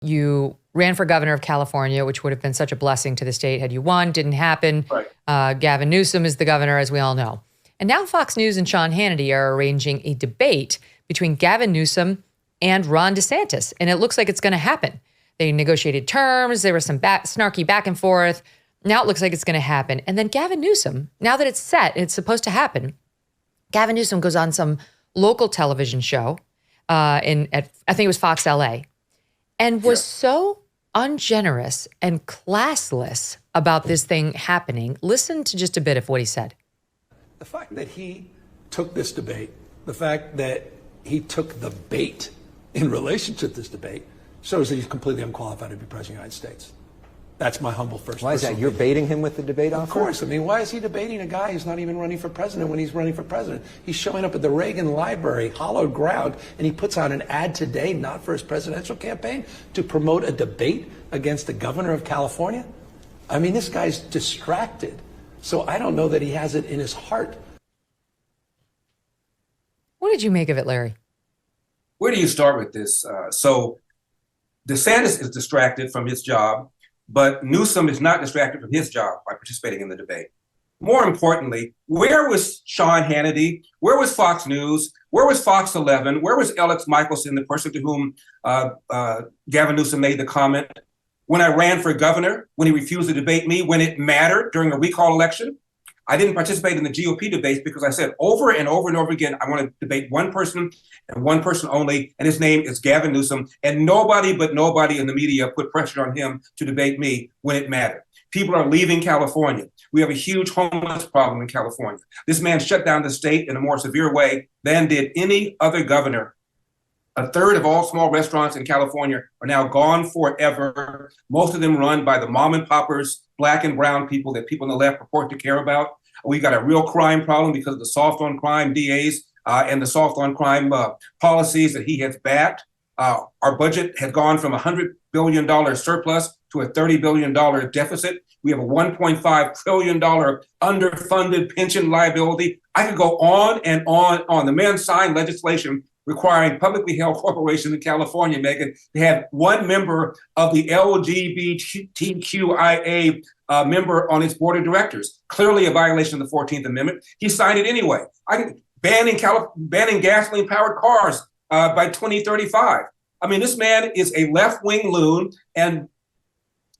You ran for governor of California, which would have been such a blessing to the state had you won. Didn't happen. Right. Gavin Newsom is the governor, as we all know. And now Fox News and Sean Hannity are arranging a debate between Gavin Newsom and Ron DeSantis. And it looks like it's going to happen. They negotiated terms. There was some snarky back and forth. Now it looks like it's going to happen. And then Gavin Newsom, now that it's set, it's supposed to happen. Gavin Newsom goes on some local television show I think it was Fox LA, and was so ungenerous and classless about this thing happening. Listen to just a bit of what he said. The fact that he took this debate, the fact that he took the bait in relation to this debate, shows that he's completely unqualified to be president of the United States. That's my humble first. Why is that? You're baiting him with the debate offer? Of course. I mean, why is he debating a guy who's not even running for president when he's running for president? He's showing up at the Reagan Library, hallowed ground, and he puts out an ad today, not for his presidential campaign, to promote a debate against the governor of California. I mean, this guy's distracted. So I don't know that he has it in his heart. What did you make of it, Larry? Where do you start with this? So DeSantis is distracted from his job, but Newsom is not distracted from his job by participating in the debate. More importantly, where was Sean Hannity? Where was Fox News? Where was Fox 11? Where was Alex Michelson, the person to whom Gavin Newsom made the comment? When I ran for governor, when he refused to debate me, when it mattered during a recall election? I didn't participate in the GOP debates because I said over and over and over again, I want to debate one person and one person only, and his name is Gavin Newsom. And nobody but nobody in the media put pressure on him to debate me when it mattered. People are leaving California. We have a huge homeless problem in California. This man shut down the state in a more severe way than did any other governor. A third of all small restaurants in California are now gone forever. Most of them run by the mom and poppers, black and brown people that people on the left purport to care about. We've got a real crime problem because of the soft on crime DAs and the soft on crime policies that he has backed. Our budget has gone from a $100 billion surplus to a $30 billion deficit. We have a $1.5 trillion underfunded pension liability. I could go on and on. The man signed legislation requiring publicly held corporations in California, Megyn, to have one member of the LGBTQIA member on its board of directors. Clearly a violation of the 14th Amendment. He signed it anyway. Banning gasoline-powered cars by 2035. I mean, this man is a left-wing loon. And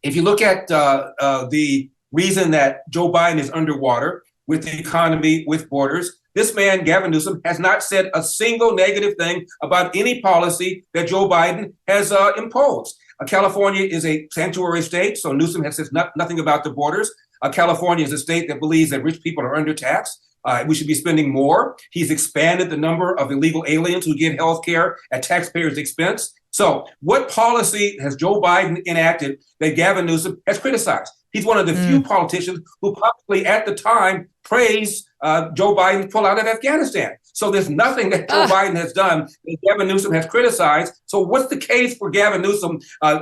if you look at the reason that Joe Biden is underwater with the economy, with borders, this man, Gavin Newsom, has not said a single negative thing about any policy that Joe Biden has imposed. California is a sanctuary state, so Newsom has said nothing about the borders. California is a state that believes that rich people are undertaxed. We should be spending more. He's expanded the number of illegal aliens who get health care at taxpayers' expense. So what policy has Joe Biden enacted that Gavin Newsom has criticized? He's one of the few politicians who publicly at the time praised Joe Biden's pull out of Afghanistan. So there's nothing that Joe Biden has done that Gavin Newsom has criticized. So what's the case for Gavin Newsom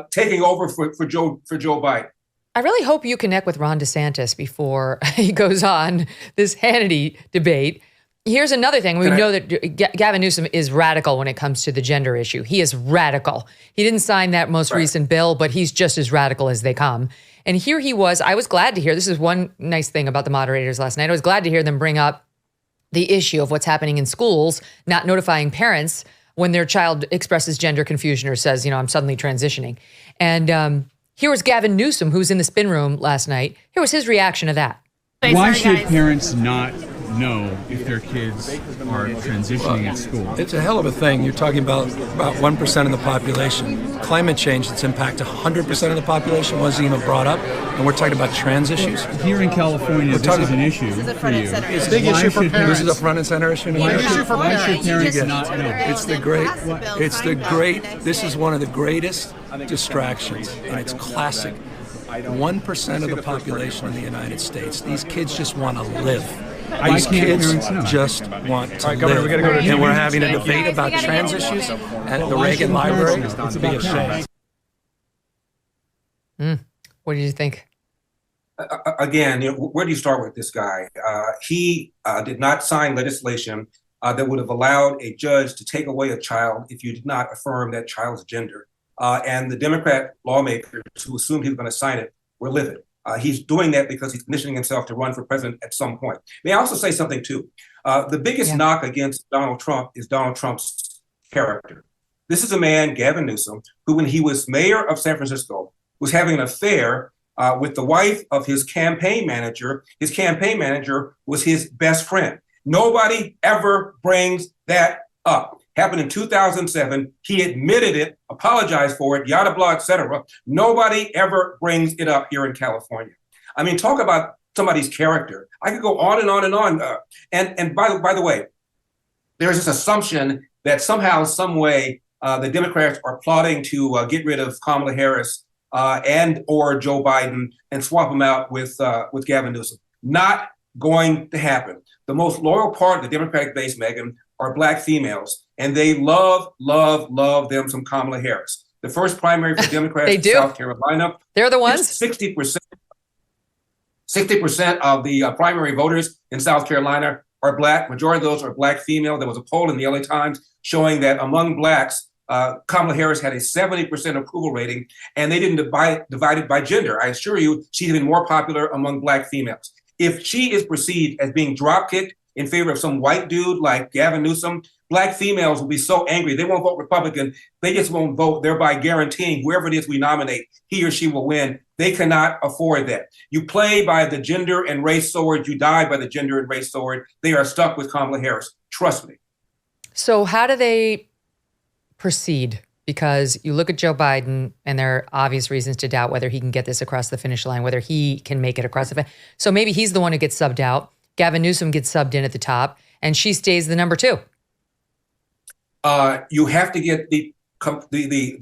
taking over for Joe Biden? I really hope you connect with Ron DeSantis before he goes on this Hannity debate. Here's another thing. We know that Gavin Newsom is radical when it comes to the gender issue. He is radical. He didn't sign that most recent bill, but he's just as radical as they come. And here he was. I was glad to hear, this is one nice thing about the moderators last night. I was glad to hear them bring up the issue of what's happening in schools, not notifying parents when their child expresses gender confusion or says, I'm suddenly transitioning. And here was Gavin Newsom, who's in the spin room last night. Here was his reaction to that. Why should parents not know if their kids are transitioning at school? It's a hell of a thing. You're talking about 1% of the population. Climate change, its impact 100% of the population wasn't even brought up, and we're talking about trans issues. Here in California, this is an issue for you. It's a big issue for parents. This is a front and center issue. Why should parents not know? This is one of the greatest distractions, and it's classic. 1% of the population in the United States. These kids just want to live. These kids just want to live. And we're having a debate about trans issues at the Reagan Library. It's a big shame. What did you think? Again, where do you start with this guy? He did not sign legislation that would have allowed a judge to take away a child if you did not affirm that child's gender. and the Democrat lawmakers who assumed he was going to sign it were livid. He's doing that because he's conditioning himself to run for president at some point. May I also say something, too? The biggest knock against Donald Trump is Donald Trump's character. This is a man, Gavin Newsom, who, when he was mayor of San Francisco, was having an affair with the wife of his campaign manager. His campaign manager was his best friend. Nobody ever brings that up. Happened in 2007. He admitted it, apologized for it, yada blah, etc. Nobody ever brings it up here in California. I mean, talk about somebody's character. I could go on and on and on. And by the way, there's this assumption that somehow, some way, the Democrats are plotting to get rid of Kamala Harris and or Joe Biden and swap them out with Gavin Newsom. Not going to happen. The most loyal part of the Democratic base, Megyn, are Black females, and they love them some Kamala Harris. The first primary for Democrats in South Carolina. They're the ones? 60% of the primary voters in South Carolina are Black. Majority of those are Black female. There was a poll in the LA Times showing that among Blacks, Kamala Harris had a 70% approval rating, and they didn't divide it by gender. I assure you, she's been more popular among Black females. If she is perceived as being dropkicked in favor of some white dude like Gavin Newsom, Black females will be so angry. They won't vote Republican. They just won't vote, thereby guaranteeing whoever it is we nominate, he or she will win. They cannot afford that. You play by the gender and race sword. You die by the gender and race sword. They are stuck with Kamala Harris. Trust me. So how do they proceed? Because you look at Joe Biden, and there are obvious reasons to doubt whether he can get this across the finish line, whether he can make it across the finish. So maybe he's the one who gets subbed out. Gavin Newsom gets subbed in at the top, and she stays the number 2. You have to get the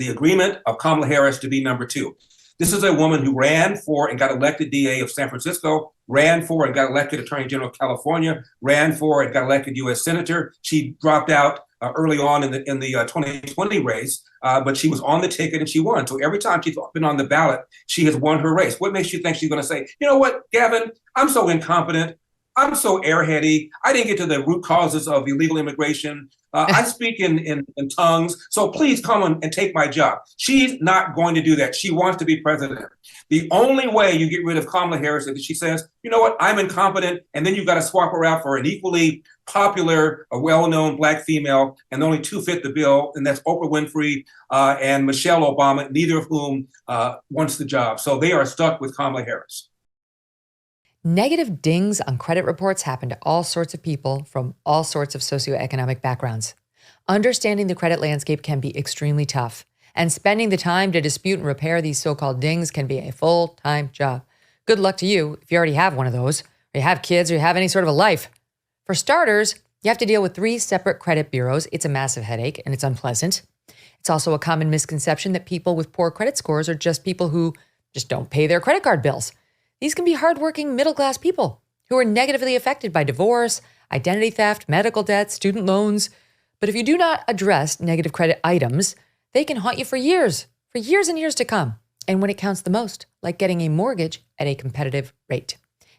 agreement of Kamala Harris to be number 2. This is a woman who ran for and got elected DA of San Francisco, ran for and got elected Attorney General of California, ran for and got elected U.S. Senator. She dropped out early on in the 2020 race, but she was on the ticket and she won. So every time she's been on the ballot, she has won her race. What makes you think she's going to say, you know what, Gavin, I'm so incompetent. I'm so airheady. I didn't get to the root causes of illegal immigration. I speak in tongues. So please come on and take my job. She's not going to do that. She wants to be president. The only way you get rid of Kamala Harris is that she says, you know what, I'm incompetent. And then you've got to swap her out for an equally popular, a well-known Black female. And only 2 fit the bill. And that's Oprah Winfrey and Michelle Obama, neither of whom wants the job. So they are stuck with Kamala Harris. Negative dings on credit reports happen to all sorts of people from all sorts of socioeconomic backgrounds. Understanding the credit landscape can be extremely tough, and spending the time to dispute and repair these so-called dings can be a full-time job. Good luck to you if you already have one of those, or you have kids, or you have any sort of a life. For starters, you have to deal with 3 separate credit bureaus. It's a massive headache, and it's unpleasant. It's also a common misconception that people with poor credit scores are just people who just don't pay their credit card bills. These can be hardworking middle-class people who are negatively affected by divorce, identity theft, medical debt, student loans. But if you do not address negative credit items, they can haunt you for years and years to come. And when it counts the most, like getting a mortgage at a competitive rate.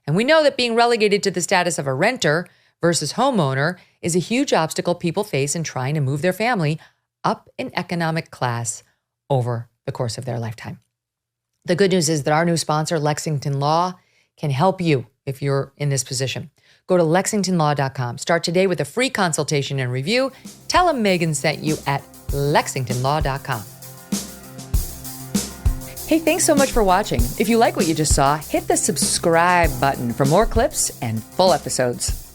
And we know that being relegated to the status of a renter versus homeowner is a huge obstacle people face in trying to move their family up in economic class over the course of their lifetime. The good news is that our new sponsor, Lexington Law, can help you if you're in this position. Go to LexingtonLaw.com. Start today with a free consultation and review. Tell them Megyn sent you at LexingtonLaw.com. Hey, thanks so much for watching. If you like what you just saw, hit the subscribe button for more clips and full episodes.